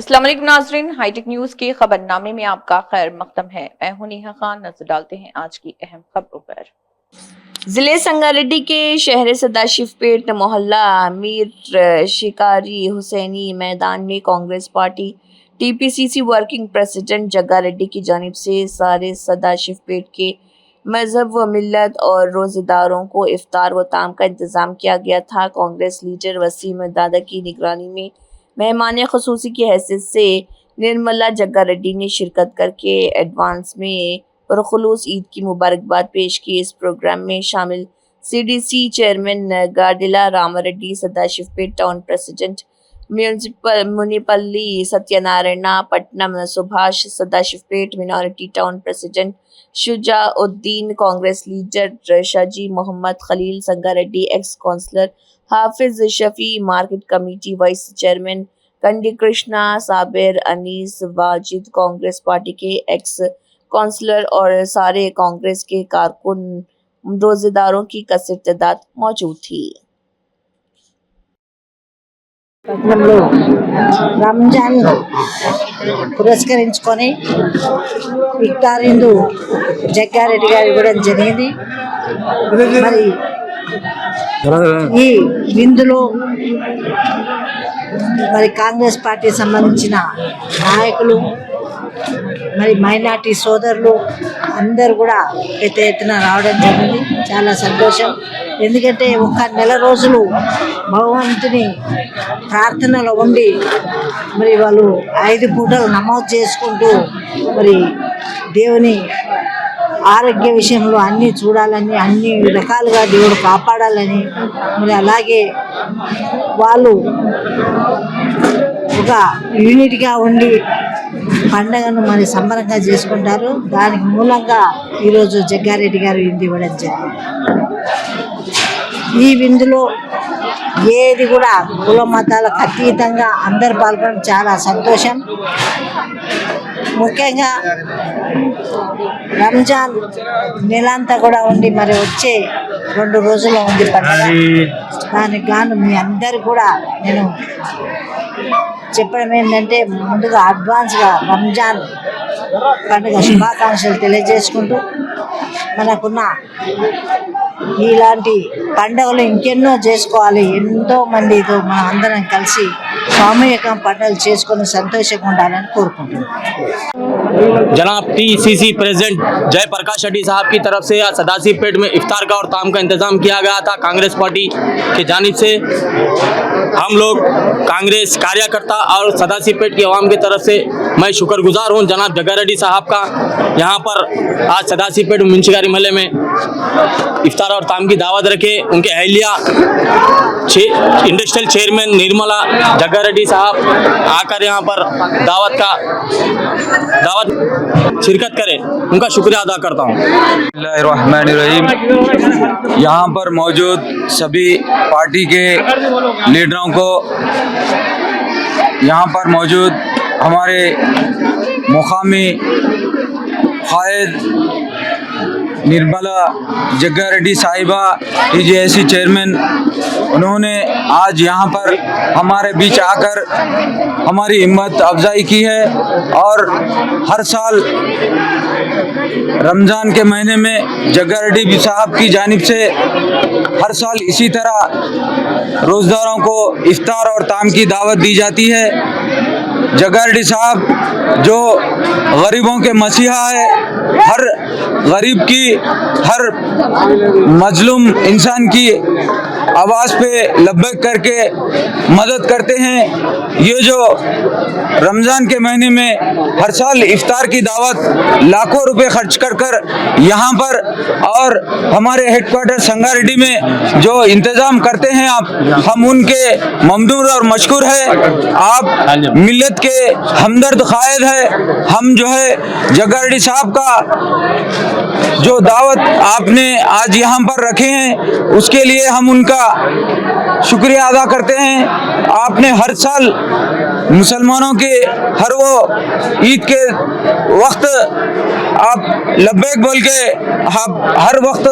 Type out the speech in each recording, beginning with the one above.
अस्सलाम वालेकुम नाज़रीन, हाईटेक न्यूज के खबरनामे में आपका खैर मकदम है। मैं हूं नेहा खान। नजर डालते हैं आज की अहम खबरों पर। जिले संगारेड्डी के शहर सदाशिवपेट मोहल्ला मीर शिकारी हुसैनी मैदान में Congress party TPCC working president Jagga Reddy की जानिब से सारे सदाशिवपेट के मजहब व मिल्लत और रोजेदारों को इफ्तार व ताम का इंतजाम किया गया था। कांग्रेस लीडर वसीम दादा की निगरानी में मेहमान खुसूसी की हैसियत से निर्मला जग्गा रेड्डी ने शिरकत करके एडवांस में पुरखुलूस ईद की मुबारकबाद पेश की। इस प्रोग्राम में शामिल CDC chairman Gadila Ramareddy, Sadashivpet town president Munipalli Satyanarayana Pattanam, Subhash Sadashivpet minority town president Shujauddin, Congress leader Shaji Mohammed Khalil Sangareddy, ex councillor Hafiz Shafi, market committee vice chairman Kandi Krishna, Sabir, Anees, Wajid, Congress party के एक्स काउंसलर और सारे कांग्रेस के कारकुन रोजेदारों की कसर तादाद मौजूद थी। పట్టణంలో రంజాన్ పురస్కరించుకొని ఇఫ్తార్ విందు జగ్గారెడ్డి గారు ఇవ్వడం జరిగింది. మరి ఈ విందులో మరి కాంగ్రెస్ పార్టీ సంబంధించిన నాయకులు, మరి మైనార్టీ సోదరులు అందరూ కూడా పెద్ద ఎత్తున రావడం జరిగింది. చాలా సంతోషం. ఎందుకంటే ఒక నెల రోజులు భగవంతుని ప్రార్థనలో ఉండి మరి వాళ్ళు 5 పూటలు నమోదు చేసుకుంటూ మరి దేవుని ఆరోగ్య విషయంలో అన్నీ చూడాలని, అన్ని రకాలుగా దేవుడు కాపాడాలని, మరి అలాగే వాళ్ళు ఒక యూనిట్గా ఉండి పండగను మరి సంబరంగా చేసుకుంటారు. దానికి మూలంగా ఈరోజు జగ్గారెడ్డి గారు విందు ఇవ్వడం జరిగింది. ఈ విందులో ఏది కూడా కుల మతాలకు అతీతంగా అందరు పాల్గొనడం చాలా సంతోషం. ముఖ్యంగా రంజాన్ నెలంతా కూడా ఉండి మరి వచ్చే 2 రోజుల్లో ఉంది పండుగ. దానికి గాను మీ అందరు కూడా నేను చెప్పడం ఏంటంటే ముందుగా అడ్వాన్స్గా రంజాన్ పండుగ శుభాకాంక్షలు తెలియజేసుకుంటూ మనకున్న ఇలాంటి పండుగలు ఇంకెన్నో చేసుకోవాలి. ఎంతో మందితో మనం అందరం కలిసి సామూహిక పండుగలు చేసుకొని సంతోషంగా ఉండాలని కోరుకుంటున్నాం. जनाब टीसीसी प्रेसिडेंट जयप्रकाश रेड्डी साहब की तरफ से सदाशिवपेट में इफ्तार का और ताम का इंतज़ाम किया गया था। कांग्रेस पार्टी की जानिब से हम लोग कांग्रेस कार्यकर्ता और सदाशिवपेट की आवाम की तरफ से मैं शुक्रगुजार हूं जनाब जग्गा रेड्डी साहब का। यहां पर आज सदाशिवपेट मुंशिकारी महल्ले में इफ्तार और ताम की दावत रखे। उनके अहलिया इंडस्ट्रियल चेयरमैन निर्मला जग्गा रेड्डी साहब आकर यहां पर दावत शिरकत करें, उनका शुक्रिया अदा करता हूँ। बिस्मिल्लाहिर्रहमानिर्रहीम। यहाँ पर मौजूद सभी पार्टी के लीडरों को, यहाँ पर मौजूद हमारे मुकामी कायद निर्मला जग्गा रेड्डी साहिबा टीजेएसी चेयरमैन, उन्होंने आज यहाँ पर हमारे बीच आकर हमारी हिम्मत अफजाई की है। और हर साल रमज़ान के महीने में जग्गा रेड्डी साहब की जानिब से हर साल इसी तरह रोज़दारों को इफ्तार और ताम की दावत दी जाती है। जग्गा रेड्डी साहब जो गरीबों के मसीहा है, हर गरीब की, हर मजलूम इंसान की आवाज़ पे लब्बैक करके मदद करते हैं। ये जो रमज़ान के महीने में हर साल इफ्तार की दावत लाखों रुपए खर्च कर यहाँ पर और हमारे हेडक्वार्टर संगारेड्डी में जो इंतज़ाम करते हैं आप, हम उनके ममनून और मशकूर है। आप मिल्लत के हमदर्द कायद है। हम जो है जग्गा रेड्डी साहब का जो दावत आपने आज यहाँ पर रखे हैं उसके लिए हम उनका शुक्रिया अदा करते हैं। आपने हर साल मुसलमानों के हर वो ईद के वक्त आप लब्बैक बोल के आप हर वक्त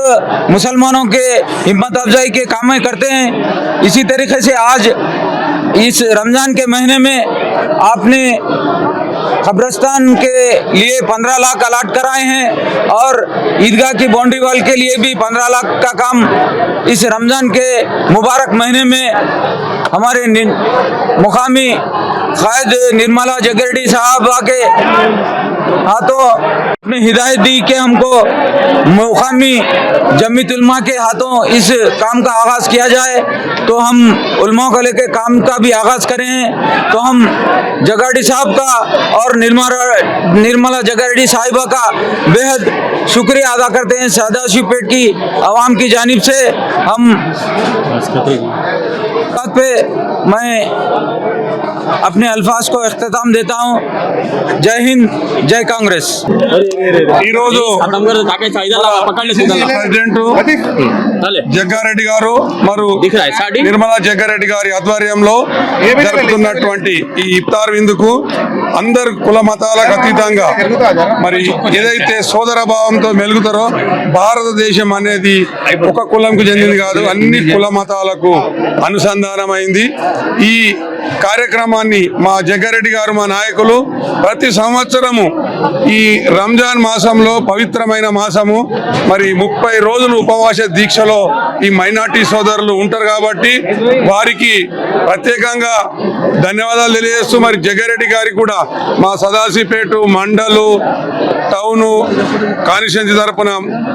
मुसलमानों के हिम्मत अफजाई के काम करते हैं। इसी तरीके से आज इस रमजान के महीने में आपने कब्रिस्तान के लिए 15 लाख अलाट कराए हैं और ईदगाह की बाउंड्री वॉल के लिए भी 15 लाख का काम इस रमजान के मुबारक महीने में हमारे मुकामी कायद निर्मला जगरेडी साहब के हाथों अपनी हिदायत दी कि हमको मुकामी जमीयत उलमा के हाथों इस काम का आगाज़ किया जाए, तो हम उलमा को लेकर काम का भी आगाज़ करें। तो हम जगरेडी साहब का और निर्मला जगरेडी साहिबा का बेहद शुक्रिया अदा करते हैं। सदाशिवपेट की आवाम की जानिब से हम बात पे मैं अपने अल्फाज को इख्तिताम देता हूँ। जय हिंद, जय कांग्रेस। ఈరోజు ప్రెసిడెంట్ జగ్గారెడ్డి గారు మరియు నిర్మలా జగ్గారెడ్డి గారి ఆధ్వర్యంలో జరుపుతున్నటువంటి ఈ ఇఫ్తార్ విందుకు అందరు కుల మతాలకు అతీతంగా మరి ఏదైతే సోదర భావంతో మెలుగుతారో, భారతదేశం అనేది ఒక కులంకు చెందింది కాదు, అన్ని కుల మతాలకు అనుసంధానమైంది. ఈ కార్యక్రమాన్ని మా జగ్గారెడ్డి గారు, మా నాయకులు ప్రతి సంవత్సరము ఈ రంజాన్ మాసంలో పవిత్రమైన మాసము, మరి 30 రోజులు ఉపవాస దీక్షలో ఈ మైనార్టీ సోదరులు ఉంటారు కాబట్టి వారికి ప్రత్యేకంగా ధన్యవాదాలు తెలియజేస్తూ, మరి జగ్గారెడ్డి గారికి కూడా మా సదాశివపేట మండలు టౌను కాన్స్టిట్యుయెన్సీ తరపున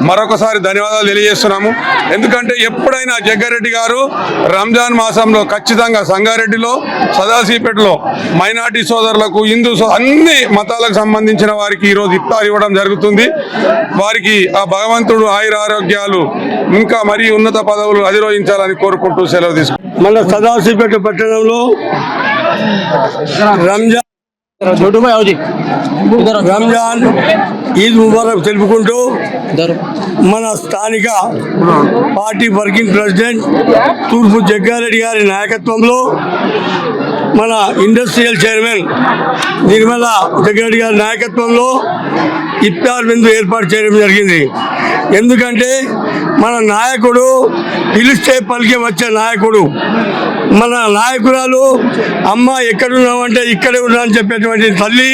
మరొకసారి ధన్యవాదాలు తెలియజేస్తున్నాము. ఎందుకంటే ఎప్పుడైనా జగ్గారెడ్డి గారు రంజాన్ మాసంలో ఖచ్చితంగా సంగారెడ్డిలో, సదాశివపేటలో మైనార్టీ సోదరులకు, హిందూ అన్ని మతాలకు సంబంధించిన వారికి ఈరోజు ఇఫ్తార్ ఇవ్వడం జరుగుతుంది. వారికి ఆ భగవంతుడు ఆయుర ఆరోగ్యాలు ఇంకా మరీ ఉన్నత పదవులు అధిరోహించాలని కోరుకుంటూ సెలవు తీసుకుంటాం. మన సదాశివపేట పట్టణంలో రంజాన్ ఈద్ ముబారక్ తెలుపుకుంటూ మన స్థానిక పార్టీ వర్కింగ్ ప్రెసిడెంట్ తూర్పు జగ్గారెడ్డి గారి నాయకత్వంలో మన ఇండస్ట్రియల్ చైర్మన్ నిర్మలా జగ్గారెడ్డి గారి నాయకత్వంలో ఇఫ్తార్ విందు ఏర్పాటు చేయడం జరిగింది. ఎందుకంటే మన నాయకుడు పిలిస్తే పలికి వచ్చే నాయకుడు, మన నాయకురాలు అమ్మ ఎక్కడున్నామంటే ఇక్కడే ఉన్నా అని చెప్పేటువంటి తల్లి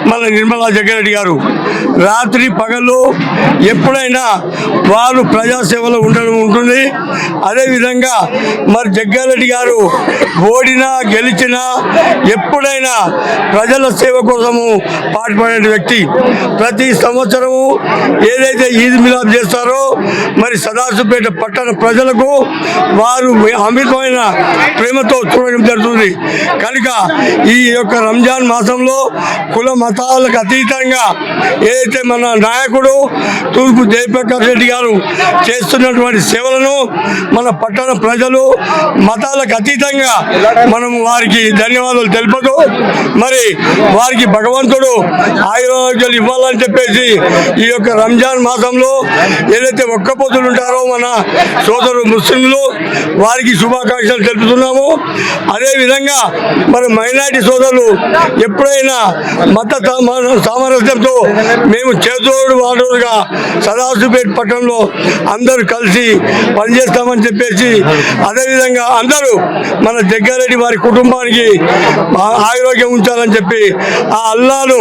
మన నిర్మలా జగ్గారెడ్డి గారు. రాత్రి పగలు ఎప్పుడైనా వారు ప్రజాసేవలో ఉండడం ఉంటుంది. అదేవిధంగా మరి జగ్గారెడ్డి గారు ఓడినా గెలిచినా ఎప్పుడైనా ప్రజల సేవ కోసము పాటుపడే వ్యక్తి. ప్రతి సంవత్సరము ఏదైతే ఈద్ మిలాద్ చేస్తారో మరి సదాశివపేట పట్టణ ప్రజలకు వారు అమితమైన ప్రేమతో చూడడం జరుగుతుంది. కనుక ఈ యొక్క రంజాన్ మాసంలో కుల మతాలకు అతీతంగా ఏదైతే మన నాయకుడు తూర్పు జయప్రకాష్ రెడ్డి గారు చేస్తున్నటువంటి సేవలను మన పట్టణ ప్రజలు మతాలకు అతీతంగా మనం వారికి ధన్యవాదాలు తెలుపుతూ, మరి వారికి భగవంతుడు ఆయురారోగ్యాలు ఇవ్వాలని చెప్పేసి ఈ యొక్క రంజాన్ మాసంలో ఏదైతే ఒక్క పొద్దులు ఉంటారో మన సోదరు ముస్లింలు వారికి శుభాకాంక్షలు తెలుపుతున్నాము. అదేవిధంగా మరి మైనారిటీ సోదరులు ఎప్పుడైనా మత సామరస్యంతో మేము చేదోడు వాడుగా సదాశివపేట పట్టణంలో అందరూ కలిసి పనిచేస్తామని చెప్పేసి, అదేవిధంగా అందరూ మన జగ్గారెడ్డి వారి కుటుంబానికి ఆరోగ్యం ఉంచాలని చెప్పి ఆ అల్లాను